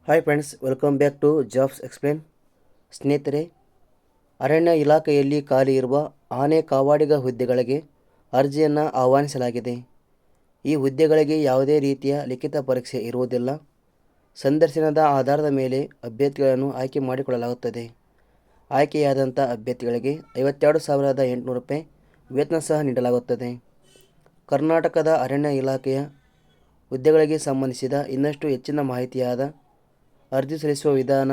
Hi friends, welcome back to jobs explain. ಸ್ನೇಹಿತರೆ, ಅರಣ್ಯ ಇಲಾಖೆಯಲ್ಲಿ ಖಾಲಿ ಇರುವ ಆನೆ ಕಾವಾಡಿಗ ಹುದ್ದೆಗಳಿಗೆ ಅರ್ಜಿಯನ್ನು ಆಹ್ವಾನಿಸಲಾಗಿದೆ. ಈ ಹುದ್ದೆಗಳಿಗೆ ಯಾವುದೇ ರೀತಿಯ ಲಿಖಿತ ಪರೀಕ್ಷೆ ಇರುವುದಿಲ್ಲ. ಸಂದರ್ಶನದ ಆಧಾರದ ಮೇಲೆ ಅಭ್ಯರ್ಥಿಗಳನ್ನು ಆಯ್ಕೆ ಮಾಡಿಕೊಳ್ಳಲಾಗುತ್ತದೆ. ಆಯ್ಕೆಯಾದಂಥ ಅಭ್ಯರ್ಥಿಗಳಿಗೆ 52,800 ರೂಪಾಯಿ ವೇತನ ಸಹ ನೀಡಲಾಗುತ್ತದೆ. ಕರ್ನಾಟಕದ ಅರಣ್ಯ ಇಲಾಖೆಯ ಹುದ್ದೆಗಳಿಗೆ ಸಂಬಂಧಿಸಿದ ಇನ್ನಷ್ಟು ಹೆಚ್ಚಿನ ಮಾಹಿತಿಯಾದ ಅರ್ಜಿ ಸಲ್ಲಿಸುವ ವಿಧಾನ,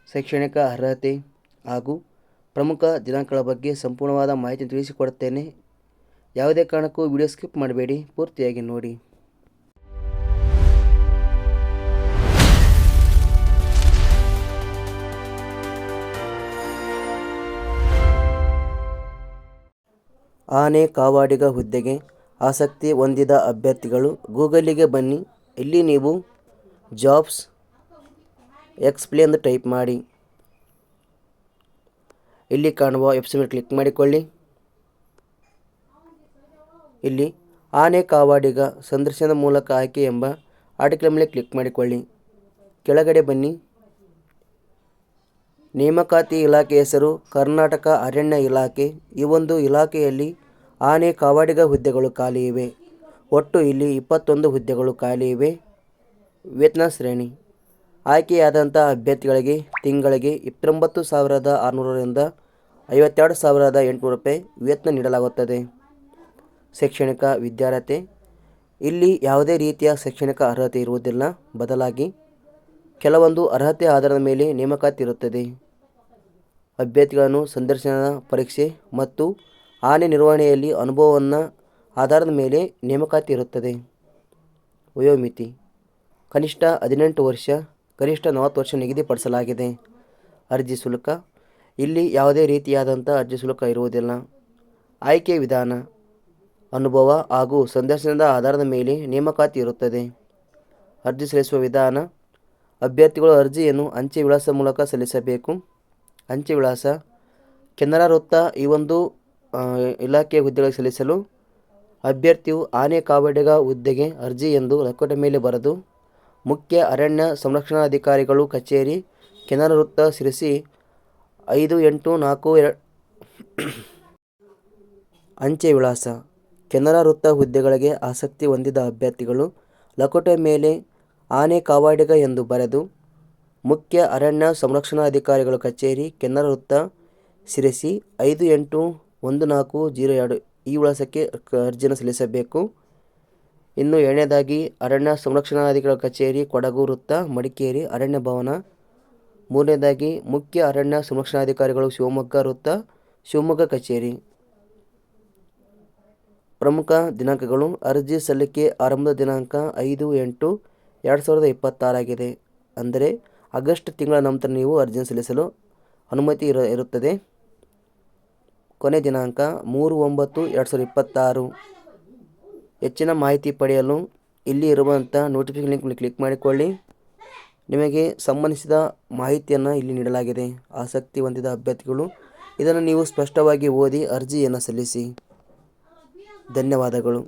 ಶೈಕ್ಷಣಿಕ ಅರ್ಹತೆ ಹಾಗೂ ಪ್ರಮುಖ ದಿನಾಂಕಗಳ ಬಗ್ಗೆ ಸಂಪೂರ್ಣವಾದ ಮಾಹಿತಿ ತಿಳಿಸಿಕೊಡುತ್ತೇನೆ. ಯಾವುದೇ ಕಾರಣಕ್ಕೂ ವಿಡಿಯೋ ಸ್ಕಿಪ್ ಮಾಡಬೇಡಿ, ಪೂರ್ತಿಯಾಗಿ ನೋಡಿ. ಆನೆ ಕಾವಾಡಿಗ ಹುದ್ದೆಗೆ ಆಸಕ್ತಿ ಹೊಂದಿದ ಅಭ್ಯರ್ಥಿಗಳು ಗೂಗಲಿಗೆ ಬನ್ನಿ. ಇಲ್ಲಿ ನೀವು ಜಾಬ್ಸ್ ಎಕ್ಸ್ಪ್ಲೇನ್ ಎಂದು ಟೈಪ್ ಮಾಡಿ. ಇಲ್ಲಿ ಕಾಣುವ ವೆಬ್ಸೈಟ್ ಕ್ಲಿಕ್ ಮಾಡಿಕೊಳ್ಳಿ. ಇಲ್ಲಿ ಆನೆ ಕಾವಾಡಿಗ ಸಂದರ್ಶನದ ಮೂಲಕ ಆಯ್ಕೆ ಎಂಬ ಆರ್ಟಿಕಲ್ ಮೇಲೆ ಕ್ಲಿಕ್ ಮಾಡಿಕೊಳ್ಳಿ. ಕೆಳಗಡೆ ಬನ್ನಿ. ನೇಮಕಾತಿ ಇಲಾಖೆ ಹೆಸರು ಕರ್ನಾಟಕ ಅರಣ್ಯ ಇಲಾಖೆ. ಈ ಒಂದು ಇಲಾಖೆಯಲ್ಲಿ ಆನೆ ಕಾವಾಡಿಗ ಹುದ್ದೆಗಳು ಖಾಲಿ ಇವೆ. ಒಟ್ಟು ಇಲ್ಲಿ 21 ಹುದ್ದೆಗಳು ಖಾಲಿ ಇವೆ. ವೇತನ ಶ್ರೇಣಿ: ಆಯ್ಕೆಯಾದಂಥ ಅಭ್ಯರ್ಥಿಗಳಿಗೆ ತಿಂಗಳಿಗೆ 29,600 ರಿಂದ 52,800 ರೂಪಾಯಿ ವೇತನ ನೀಡಲಾಗುತ್ತದೆ. ಶೈಕ್ಷಣಿಕ ವಿದ್ಯಾರ್ಹತೆ: ಇಲ್ಲಿ ಯಾವುದೇ ರೀತಿಯ ಶೈಕ್ಷಣಿಕ ಅರ್ಹತೆ ಇರುವುದಿಲ್ಲ. ಬದಲಾಗಿ ಕೆಲವೊಂದು ಅರ್ಹತೆ ಆಧಾರದ ಮೇಲೆ ನೇಮಕಾತಿ ಇರುತ್ತದೆ. ಅಭ್ಯರ್ಥಿಗಳನ್ನು ಸಂದರ್ಶನ, ಪರೀಕ್ಷೆ ಮತ್ತು ಆನೆ ನಿರ್ವಹಣೆಯಲ್ಲಿ ಅನುಭವವನ್ನು ಆಧಾರದ ಮೇಲೆ ನೇಮಕಾತಿ ಇರುತ್ತದೆ. ವಯೋಮಿತಿ: ಕನಿಷ್ಠ 18 ವರ್ಷ, ಗರಿಷ್ಠ 40 ವರ್ಷ ನಿಗದಿಪಡಿಸಲಾಗಿದೆ. ಅರ್ಜಿ ಶುಲ್ಕ: ಇಲ್ಲಿ ಯಾವುದೇ ರೀತಿಯಾದಂಥ ಅರ್ಜಿ ಶುಲ್ಕ ಇರುವುದಿಲ್ಲ. ಆಯ್ಕೆ ವಿಧಾನ: ಅನುಭವ ಹಾಗೂ ಸಂದರ್ಶನದ ಆಧಾರದ ಮೇಲೆ ನೇಮಕಾತಿ ಇರುತ್ತದೆ. ಅರ್ಜಿ ಸಲ್ಲಿಸುವ ವಿಧಾನ: ಅಭ್ಯರ್ಥಿಗಳು ಅರ್ಜಿಯನ್ನು ಅಂಚೆ ವಿಳಾಸದ ಮೂಲಕ ಸಲ್ಲಿಸಬೇಕು. ಅಂಚೆ ವಿಳಾಸ: ಕೆನರಾ ವೃತ್ತ. ಈ ಒಂದು ಇಲಾಖೆಯ ಹುದ್ದೆಗಳಿಗೆ ಸಲ್ಲಿಸಲು ಅಭ್ಯರ್ಥಿಯು ಆನೆ ಕಾವಾಡಿಗ ಹುದ್ದೆಗೆ ಅರ್ಜಿ ಎಂದು ಲಕೋಟೆ ಮೇಲೆ ಬರೆದು ಮುಖ್ಯ ಅರಣ್ಯ ಸಂರಕ್ಷಣಾಧಿಕಾರಿಗಳು ಕಚೇರಿ, ಕೆನರಾ ವೃತ್ತ, ಶಿರಸಿ 5842. ಅಂಚೆ ವಿಳಾಸ: ಕೆನರಾ ವೃತ್ತ ಹುದ್ದೆಗಳಿಗೆ ಆಸಕ್ತಿ ಹೊಂದಿದ ಅಭ್ಯರ್ಥಿಗಳು ಲಕೋಟೆ ಮೇಲೆ ಆನೆ ಕಾವಾಡಿಗ ಎಂದು ಬರೆದು ಮುಖ್ಯ ಅರಣ್ಯ ಸಂರಕ್ಷಣಾಧಿಕಾರಿಗಳು ಕಚೇರಿ, ಕೆನರಾ ವೃತ್ತ, ಶಿರಸಿ 581402 ಈ ವಿಳಾಸಕ್ಕೆ ಅರ್ಜಿಯನ್ನು ಸಲ್ಲಿಸಬೇಕು. ಇನ್ನು ಎರಡನೇದಾಗಿ ಅರಣ್ಯ ಸಂರಕ್ಷಣಾಧಿಕಾರಿಗಳ ಕಚೇರಿ, ಕೊಡಗು ವೃತ್ತ, ಮಡಿಕೇರಿ ಅರಣ್ಯ ಭವನ. ಮೂರನೇದಾಗಿ ಮುಖ್ಯ ಅರಣ್ಯ ಸಂರಕ್ಷಣಾಧಿಕಾರಿಗಳು ಶಿವಮೊಗ್ಗ ವೃತ್ತ, ಶಿವಮೊಗ್ಗ ಕಚೇರಿ. ಪ್ರಮುಖ ದಿನಾಂಕಗಳು: ಅರ್ಜಿ ಸಲ್ಲಿಕೆ ಆರಂಭದ ದಿನಾಂಕ 5/8/2026 ಆಗಿದೆ. ಅಂದರೆ ಆಗಸ್ಟ್ ತಿಂಗಳ ನಂತರ ನೀವು ಅರ್ಜಿಯನ್ನು ಸಲ್ಲಿಸಲು ಅನುಮತಿ ಇರುತ್ತದೆ. ಕೊನೆ ದಿನಾಂಕ 3/9/2026. ಹೆಚ್ಚಿನ ಮಾಹಿತಿ ಪಡೆಯಲು ಇಲ್ಲಿ ಇರುವಂಥ ನೋಟಿಫಿಕೇಶನ್ ಲಿಂಕ್ ಮೇಲೆ ಕ್ಲಿಕ್ ಮಾಡಿಕೊಳ್ಳಿ. ನಿಮಗೆ ಸಂಬಂಧಿಸಿದ ಮಾಹಿತಿಯನ್ನು ಇಲ್ಲಿ ನೀಡಲಾಗಿದೆ. ಆಸಕ್ತಿ ಹೊಂದಿದ ಅಭ್ಯರ್ಥಿಗಳು ಇದನ್ನು ನೀವು ಸ್ಪಷ್ಟವಾಗಿ ಓದಿ ಅರ್ಜಿಯನ್ನು ಸಲ್ಲಿಸಿ. ಧನ್ಯವಾದಗಳು.